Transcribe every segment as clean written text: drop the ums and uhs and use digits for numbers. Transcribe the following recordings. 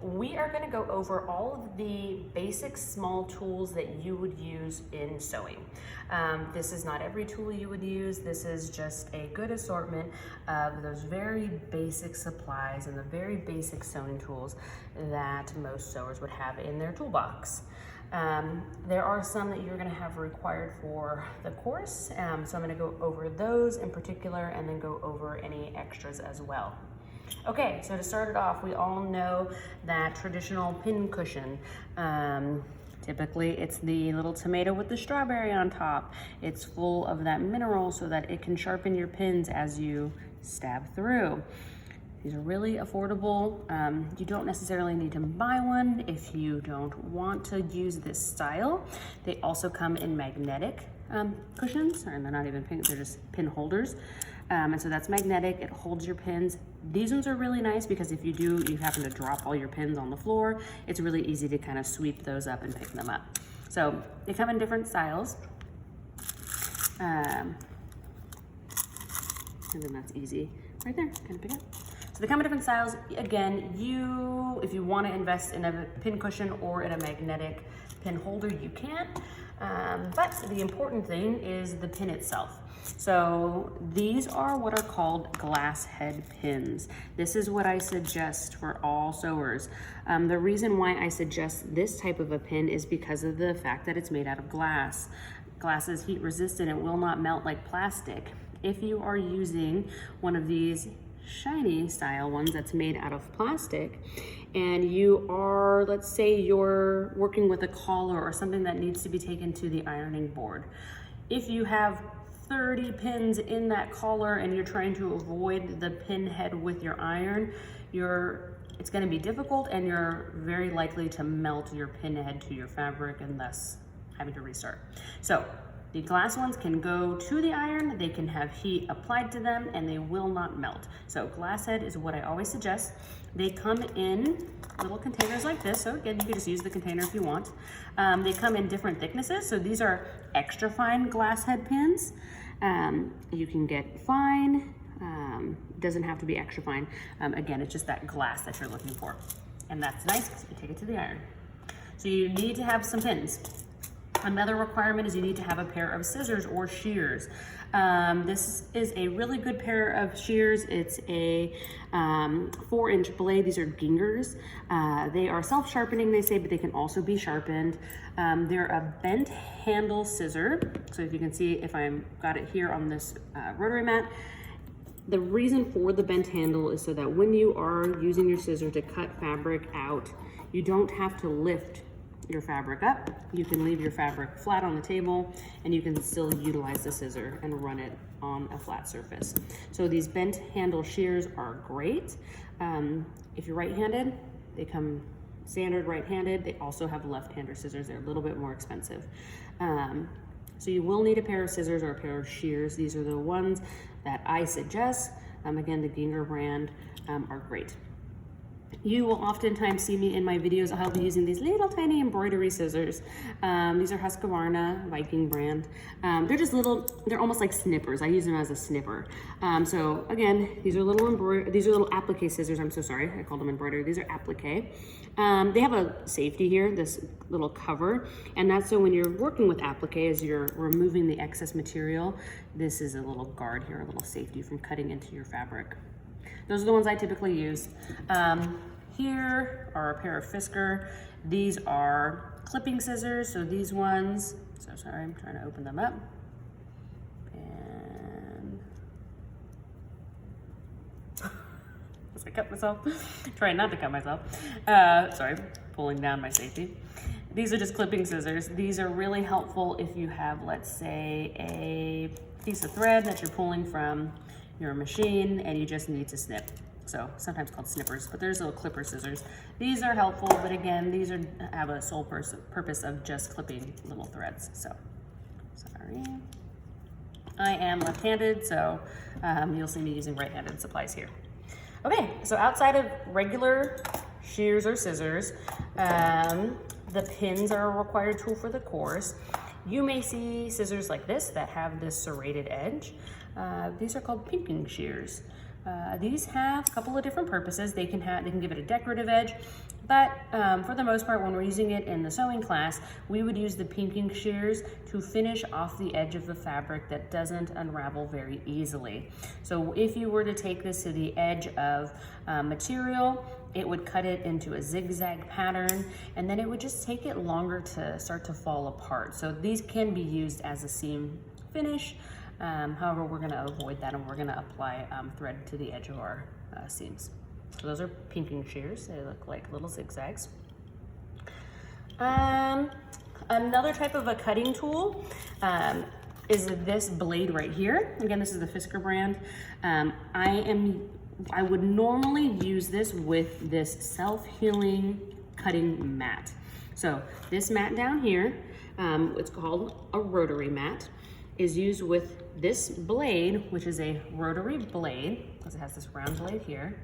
we are going to go over all of the basic small tools that you would use in sewing. This is not every tool you would use. This is just a good assortment of those very basic supplies and the very basic sewing tools that most sewers would have in their toolbox. There are some that you're going to have required for the course, so I'm going to go over those in particular and then go over any extras as well. Okay, so to start it off, we all know that traditional pin cushion. Typically, it's the little tomato with the strawberry on top. It's full of that mineral so that it can sharpen your pins as you stab through. These are really affordable. You don't necessarily need to buy one if you don't want to use this style. They also come in magnetic cushions, and they're not even pin, they're just pin holders. And so that's magnetic, it holds your pins. These ones are really nice because if you happen to drop all your pins on the floor, it's really easy to kind of sweep those up and pick them up. So they come in different styles. And then that's easy right there, kind of pick up. So they come in different styles. Again, if you want to invest in a pin cushion or in a magnetic pin holder, you can. But the important thing is the pin itself. So these are what are called glass head pins. This is what I suggest for all sewers. The reason why I suggest this type of a pin is because of the fact that it's made out of glass. Glass is heat resistant, it will not melt like plastic. If you are using one of these shiny style ones that's made out of plastic, and you are, let's say you're working with a collar or something that needs to be taken to the ironing board. If you have 30 pins in that collar and you're trying to avoid the pin head with your iron, it's going to be difficult, and you're very likely to melt your pin head to your fabric and thus having to restart. So the glass ones can go to the iron, they can have heat applied to them, and they will not melt. So glass head is what I always suggest. They come in little containers like this, so again, you can just use the container if you want. They come in different thicknesses, so these are extra fine glass head pins. You can get fine, doesn't have to be extra fine. Again, it's just that glass that you're looking for. And that's nice because you can take it to the iron. So you need to have some pins. Another requirement is you need to have a pair of scissors or shears. This is a really good pair of shears. It's a 4-inch blade. These are gingers. They are self-sharpening, they say, but they can also be sharpened. They're a bent handle scissor. So if you can see, if I've got it here on this rotary mat, the reason for the bent handle is so that when you are using your scissor to cut fabric out, you don't have to lift your fabric up. You can leave your fabric flat on the table and you can still utilize the scissor and run it on a flat surface. So these bent handle shears are great. If you're right-handed, they come standard right-handed. They also have left-hander scissors. They're a little bit more expensive. So you will need a pair of scissors or a pair of shears. These are the ones that I suggest. Again, the Ginger brand are great. You will oftentimes see me in my videos. I'll be using these little tiny embroidery scissors. These are Husqvarna Viking brand. They're just little, they're almost like snippers. I use them as a snipper. So again, these are little applique scissors. I'm so sorry, I called them embroidery. These are applique. They have a safety here, this little cover, and that's so when you're working with applique, as you're removing the excess material, this is a little guard here, a little safety from cutting into your fabric. Those are the ones I typically use. Here are a pair of Fisker. These are clipping scissors, so these ones, so sorry, I'm trying to open them up. And I cut myself, trying not to cut myself. Sorry, pulling down my safety. These are just clipping scissors. These are really helpful if you have, let's say, a piece of thread that you're pulling from your machine and you just need to snip. So sometimes called snippers, but there's little clipper scissors. These are helpful, but again, these have a sole purpose of just clipping little threads. So, sorry. I am left-handed, so you'll see me using right-handed supplies here. Okay, so outside of regular shears or scissors, the pins are a required tool for the course. You may see scissors like this that have this serrated edge. These are called pinking shears. These have a couple of different purposes. They can give it a decorative edge, but for the most part, when we're using it in the sewing class, we would use the pinking shears to finish off the edge of the fabric that doesn't unravel very easily. So if you were to take this to the edge of material, it would cut it into a zigzag pattern, and then it would just take it longer to start to fall apart. So these can be used as a seam finish. However, we're gonna avoid that, and we're gonna apply thread to the edge of our seams. So those are pinking shears. They look like little zigzags. Another type of a cutting tool is this blade right here. Again, this is the Fisker brand. I would normally use this with this self-healing cutting mat. So this mat down here, it's called a rotary mat, is used with this blade, which is a rotary blade, because it has this round blade here.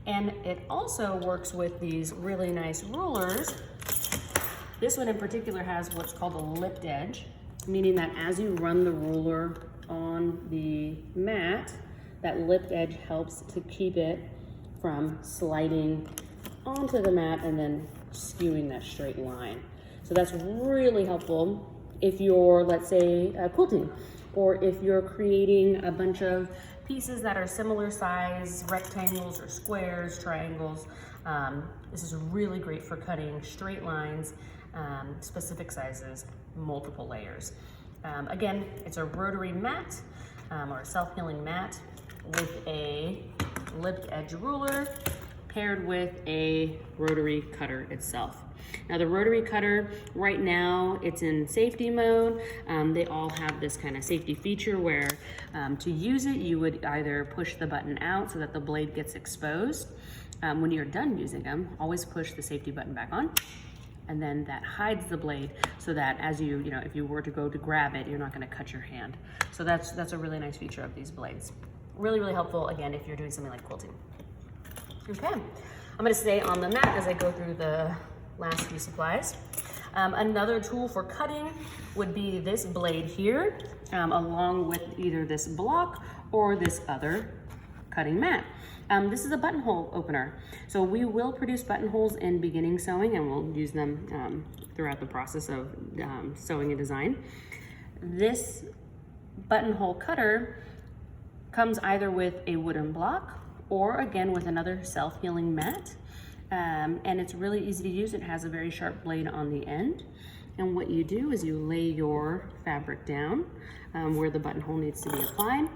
And it also works with these really nice rulers. This one in particular has what's called a lipped edge, meaning that as you run the ruler on the mat, that lipped edge helps to keep it from sliding onto the mat and then skewing that straight line. So that's really helpful if you're, let's say, quilting, or if you're creating a bunch of pieces that are similar size, rectangles or squares, triangles. This is really great for cutting straight lines, specific sizes, multiple layers. Again, it's a rotary mat or a self-healing mat with a lipped edge ruler paired with a rotary cutter itself. Now the rotary cutter, right now it's in safety mode. They all have this kind of safety feature where to use it, you would either push the button out so that the blade gets exposed. When you're done using them, always push the safety button back on, and then that hides the blade so that as you know, if you were to go to grab it, you're not gonna cut your hand. So that's a really nice feature of these blades. Really, really helpful, again, if you're doing something like quilting. Okay, I'm gonna stay on the mat as I go through the last few supplies. Another tool for cutting would be this blade here, along with either this block or this other cutting mat. This is a buttonhole opener. So we will produce buttonholes in beginning sewing, and we'll use them throughout the process of sewing a design. This buttonhole cutter comes either with a wooden block or again with another self-healing mat. And it's really easy to use. It has a very sharp blade on the end. And what you do is you lay your fabric down where the buttonhole needs to be applied.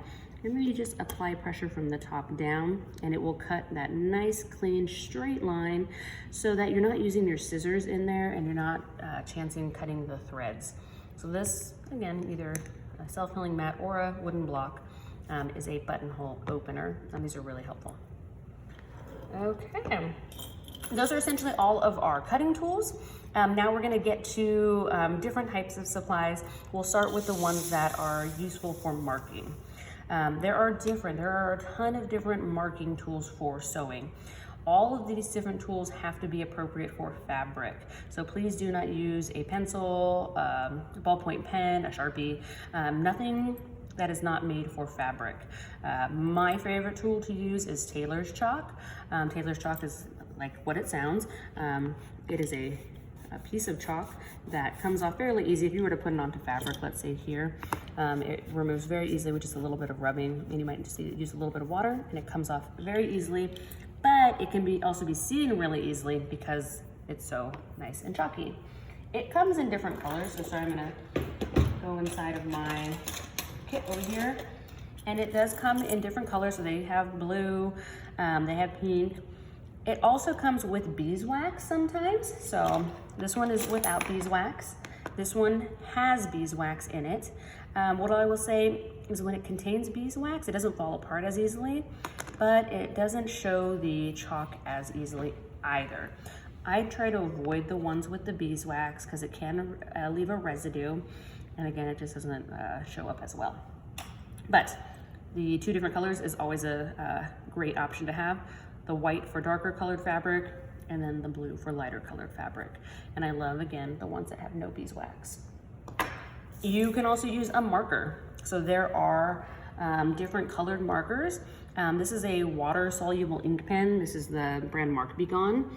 And then you just apply pressure from the top down, and it will cut that nice, clean, straight line so that you're not using your scissors in there and you're not chancing cutting the threads. So this, again, either a self-healing mat or a wooden block is a buttonhole opener, and these are really helpful. Okay, those are essentially all of our cutting tools. Now we're gonna get to different types of supplies. We'll start with the ones that are useful for marking. There are a ton of different marking tools for sewing. All of these different tools have to be appropriate for fabric. So please do not use a pencil, a ballpoint pen, a Sharpie, nothing that is not made for fabric. My favorite tool to use is tailor's chalk. Tailor's chalk is like what it sounds. It is a piece of chalk that comes off fairly easy. If you were to put it onto fabric, let's say here, it removes very easily with just a little bit of rubbing, and you might just use a little bit of water, and it comes off very easily. But it can also be seen really easily because it's so nice and chalky. It comes in different colors, so I'm gonna go inside of my kit over here, and it does come in different colors. So they have blue, they have pink. It also comes with beeswax sometimes. So this one is without beeswax. This one has beeswax in it. What I will say is when it contains beeswax, it doesn't fall apart as easily, but it doesn't show the chalk as easily either. I try to avoid the ones with the beeswax because it can leave a residue. And again, it just doesn't show up as well. But the two different colors is always a great option to have. The white for darker colored fabric, and then the blue for lighter colored fabric. And I love, again, the ones that have no beeswax. You can also use a marker. So there are different colored markers. This is a water-soluble ink pen. This is the brand Mark Be Gone.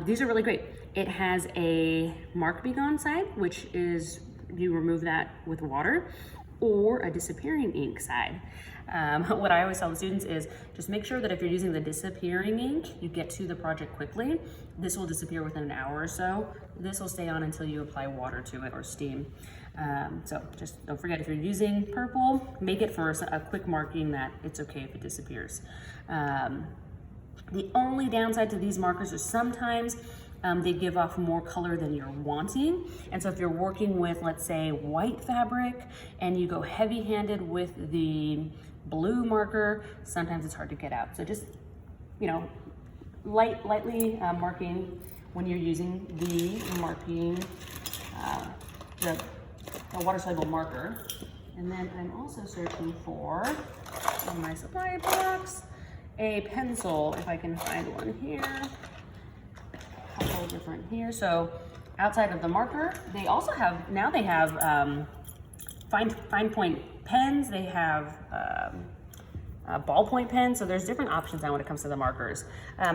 These are really great. It has a Mark Be Gone side, which is you remove that with water, or a disappearing ink side. What I always tell the students is just make sure that if you're using the disappearing ink, you get to the project quickly. This will disappear within an hour or so. This will stay on until you apply water to it or steam. So just don't forget, if you're using purple, make it for a quick marking that it's okay if it disappears. The only downside to these markers is sometimes they give off more color than you're wanting. And so if you're working with, let's say, white fabric and you go heavy-handed with the blue marker, sometimes it's hard to get out. So just, you know, lightly marking when you're using the water-soluble marker. And then I'm also searching for, in my supply box, a pencil, if I can find one here. A couple different here. So outside of the marker, they also have, now they have fine point pens, they have ballpoint pens, so there's different options now when it comes to the markers.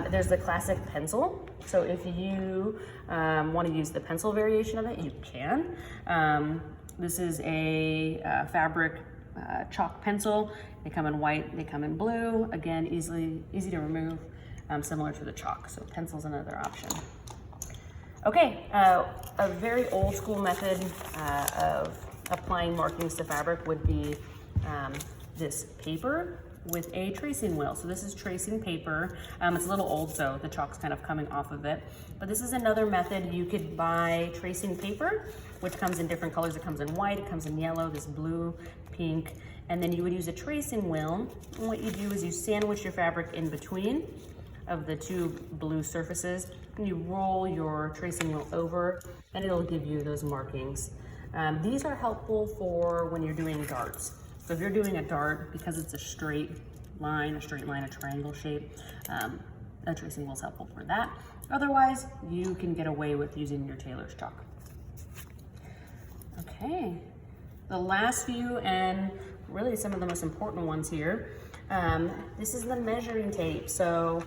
There's the classic pencil, so if you want to use the pencil variation of it, you can. This is a fabric chalk pencil. They come in white, they come in blue. Again, easy to remove, similar to the chalk. So pencil's another option. Okay, a very old school method of applying markings to fabric would be this paper with a tracing wheel. So this is tracing paper. It's a little old, so the chalk's kind of coming off of it. But this is another method. You could buy tracing paper, which comes in different colors. It comes in white, it comes in yellow, this blue, pink, and then you would use a tracing wheel. And what you do is you sandwich your fabric in between of the two blue surfaces, and you roll your tracing wheel over, and it'll give you those markings. These are helpful for when you're doing darts. So if you're doing a dart, because it's a straight line, a triangle shape, a tracing wheel is helpful for that. Otherwise, you can get away with using your tailor's chalk. Okay, the last few, and really some of the most important ones here. This is the measuring tape. So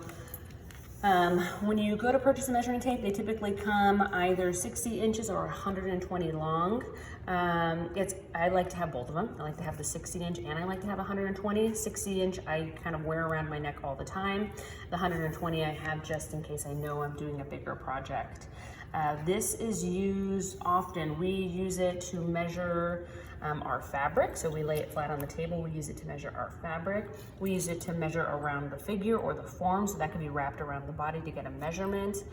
when you go to purchase a measuring tape, they typically come either 60 inches or 120 long. I like to have both of them. I like to have the 60 inch and I like to have 120. 60 inch I kind of wear around my neck all the time. The 120 I have just in case I know I'm doing a bigger project. This is used often. We use it to measure our fabric. So we lay it flat on the table. We use it to measure our fabric. We use it to measure around the figure or the form. So that can be wrapped around the body to get a measurement.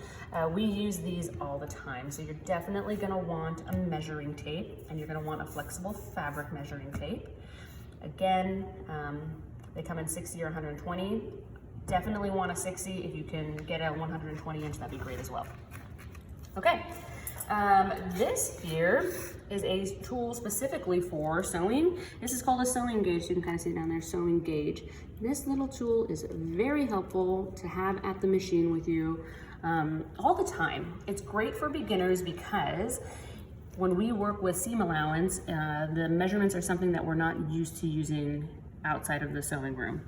We use these all the time. So you're definitely gonna want a measuring tape, and you're gonna want a flexible fabric measuring tape. Again, they come in 60 or 120. Definitely want a 60. If you can get a 120 inch, that'd be great as well. Okay, this here is a tool specifically for sewing. This is called a sewing gauge. You can kind of see it down there, sewing gauge. This little tool is very helpful to have at the machine with you all the time. It's great for beginners because when we work with seam allowance, the measurements are something that we're not used to using outside of the sewing room.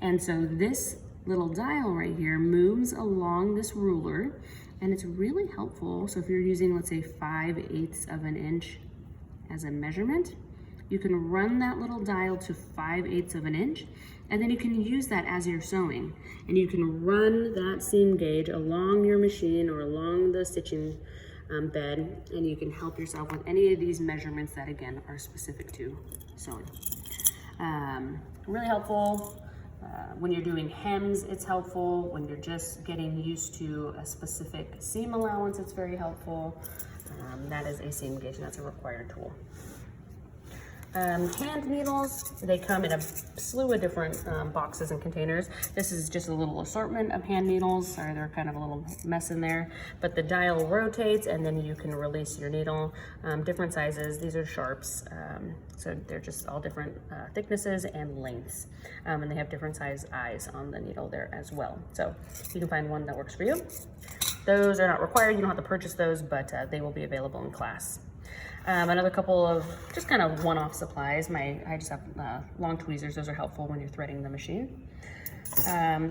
And so this little dial right here moves along this ruler, and it's really helpful. So if you're using, let's say, 5/8 of an inch as a measurement, you can run that little dial to 5/8 of an inch, and then you can use that as you're sewing. And you can run that seam gauge along your machine or along the stitching bed, and you can help yourself with any of these measurements that, again, are specific to sewing. Really helpful. When you're doing hems, it's helpful. When you're just getting used to a specific seam allowance, it's very helpful. That is a seam gauge, and that's a required tool. Hand needles, they come in a slew of different boxes and containers. This is just a little assortment of hand needles. Sorry, they're kind of a little mess in there, but the dial rotates and then you can release your needle. Different sizes, these are sharps. So they're just all different thicknesses and lengths. And they have different size eyes on the needle there as well. So you can find one that works for you. Those are not required, you don't have to purchase those, but they will be available in class. Another couple of just kind of one-off supplies. I just have long tweezers. Those are helpful when you're threading the machine.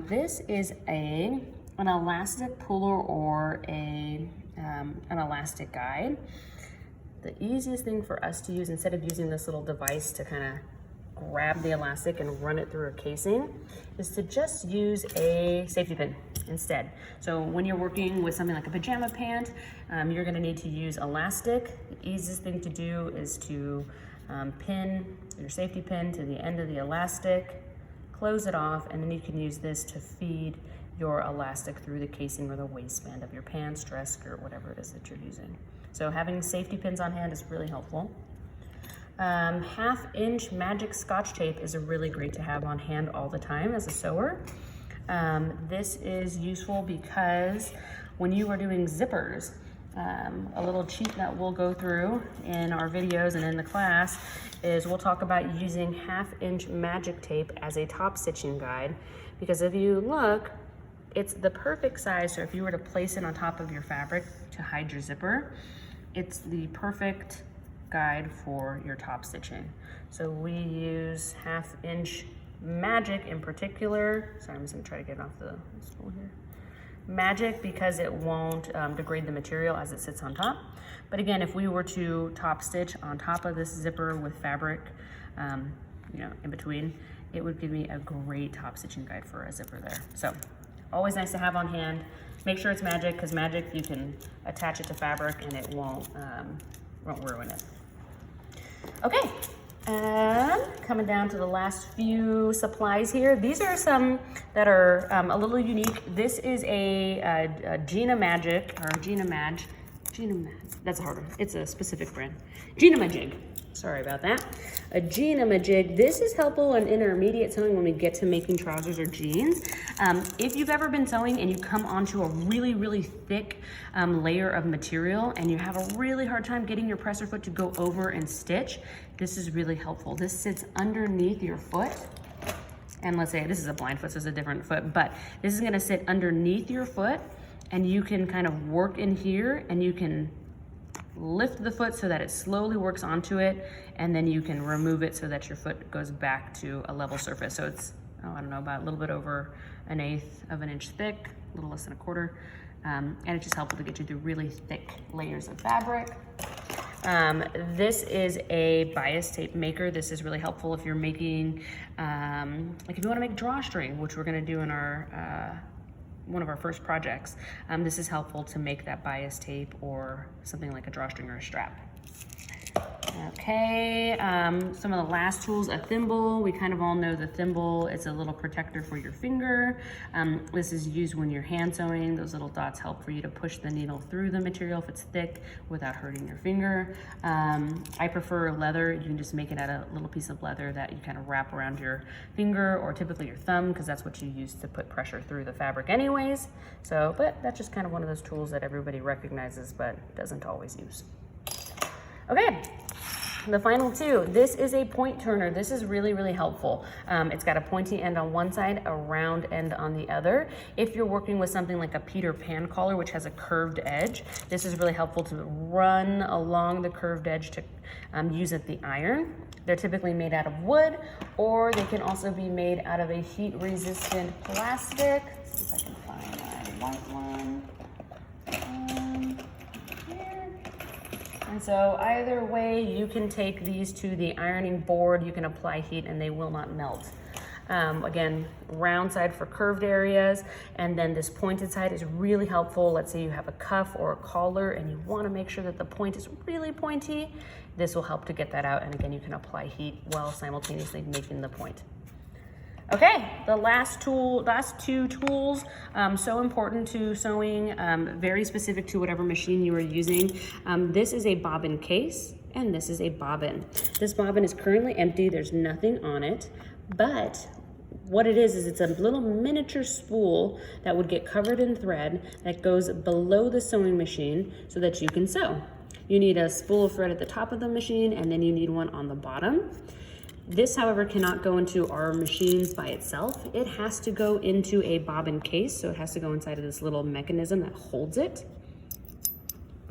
This is an elastic puller or an elastic guide. The easiest thing for us to use, instead of using this little device to kind of grab the elastic and run it through a casing, is to just use a safety pin instead. So when you're working with something like a pajama pant, you're gonna need to use elastic. The easiest thing to do is to pin your safety pin to the end of the elastic, close it off, and then you can use this to feed your elastic through the casing or the waistband of your pants, dress, skirt, whatever it is that you're using. So having safety pins on hand is really helpful. 1/2-inch magic Scotch tape is really great to have on hand all the time as a sewer. This is useful because when you are doing zippers, a little cheat that we'll go through in our videos and in the class is we'll talk about using 1/2-inch magic tape as a top stitching guide, because if you look, it's the perfect size. So if you were to place it on top of your fabric to hide your zipper, it's the perfect guide for your top stitching. So we use 1/2-inch magic in particular. Sorry, I'm just gonna try to get it off the spool here. Magic because it won't degrade the material as it sits on top. But again, if we were to top stitch on top of this zipper with fabric, in between, it would give me a great top stitching guide for a zipper there. So always nice to have on hand. Make sure it's magic, because magic, you can attach it to fabric and it won't ruin it. Okay, coming down to the last few supplies here. These are some that are a little unique. This is a Gina Magic, or Gina Mag, that's a hard one. It's a specific brand. Gina Majig, sorry about that. A Gina Majig. This is helpful in intermediate sewing when we get to making trousers or jeans. If you've ever been sewing and you come onto a really, really thick layer of material and you have a really hard time getting your presser foot to go over and stitch, this is really helpful. This sits underneath your foot. And let's say this is a blind foot, so it's a different foot, but this is gonna sit underneath your foot, and you can kind of work in here and you can lift the foot so that it slowly works onto it, and then you can remove it so that your foot goes back to a level surface. So it's, I don't know, about a little bit over 1/8 of an inch thick, a little less than 1/4. And it's just helpful to get you through really thick layers of fabric. This is a bias tape maker. This is really helpful if you're making, like if you wanna make drawstring, which we're gonna do in our, one of our first projects. This is helpful to make that bias tape or something like a drawstring or a strap. Okay, some of the last tools, a thimble. We kind of all know the thimble. It's a little protector for your finger. This is used when you're hand sewing. Those little dots help for you to push the needle through the material if it's thick without hurting your finger. I prefer leather. You can just make it out of a little piece of leather that you kind of wrap around your finger or typically your thumb, because that's what you use to put pressure through the fabric anyways. So, but that's just kind of one of those tools that everybody recognizes but doesn't always use. Okay. The final two, this is a point turner. This is really, really helpful. It's got a pointy end on one side, a round end on the other. If you're working with something like a Peter Pan collar, which has a curved edge, this is really helpful to run along the curved edge to use at the iron. They're typically made out of wood, or they can also be made out of a heat-resistant plastic. Let's see if I can find my white one. And so either way, you can take these to the ironing board, you can apply heat and they will not melt. Again, round side for curved areas, and then this pointed side is really helpful. Let's say you have a cuff or a collar and you want to make sure that the point is really pointy. This will help to get that out, and again, you can apply heat while simultaneously making the point. Okay, the last two tools, so important to sewing, very specific to whatever machine you are using. This is a bobbin case, and this is a bobbin. This bobbin is currently empty, there's nothing on it, but what it is it's a little miniature spool that would get covered in thread that goes below the sewing machine so that you can sew. You need a spool of thread at the top of the machine, and then you need one on the bottom. This, however, cannot go into our machines by itself. It has to go into a bobbin case, so it has to go inside of this little mechanism that holds it.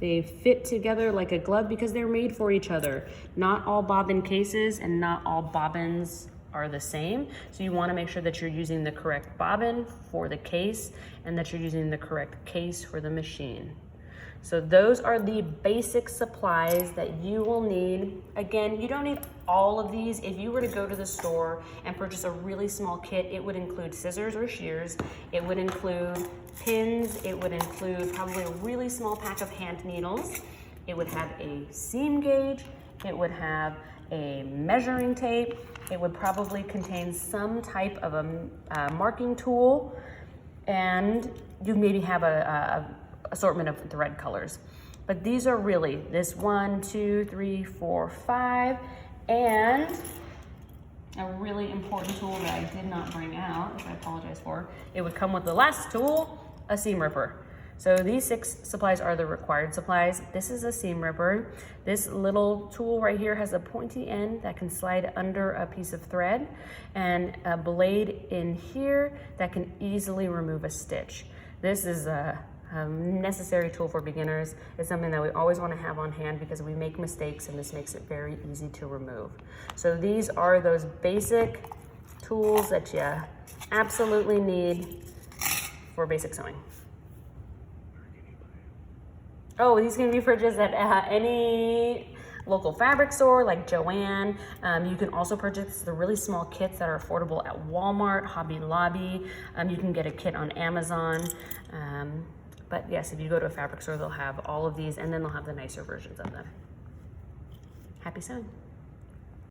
They fit together like a glove because they're made for each other. Not all bobbin cases and not all bobbins are the same. So you wanna make sure that you're using the correct bobbin for the case and that you're using the correct case for the machine. So those are the basic supplies that you will need. Again, you don't need all of these. If you were to go to the store and purchase a really small kit, it would include scissors or shears. It would include pins. It would include probably a really small pack of hand needles. It would have a seam gauge. It would have a measuring tape. It would probably contain some type of a marking tool. And you maybe have a assortment of thread colors. But these are really this 1, 2, 3, 4, 5, and a really important tool that I did not bring out, which I apologize for. It would come with the last tool, a seam ripper. So these 6 supplies are the required supplies. This is a seam ripper. This little tool right here has a pointy end that can slide under a piece of thread, and a blade in here that can easily remove a stitch. This is a necessary tool for beginners. It's something that we always want to have on hand because we make mistakes, and this makes it very easy to remove. So these are those basic tools that you absolutely need for basic sewing. Oh, these can be purchased at any local fabric store like Joann. You can also purchase the really small kits that are affordable at Walmart, Hobby Lobby. You can get a kit on Amazon. But yes, if you go to a fabric store, they'll have all of these, and then they'll have the nicer versions of them. Happy sewing.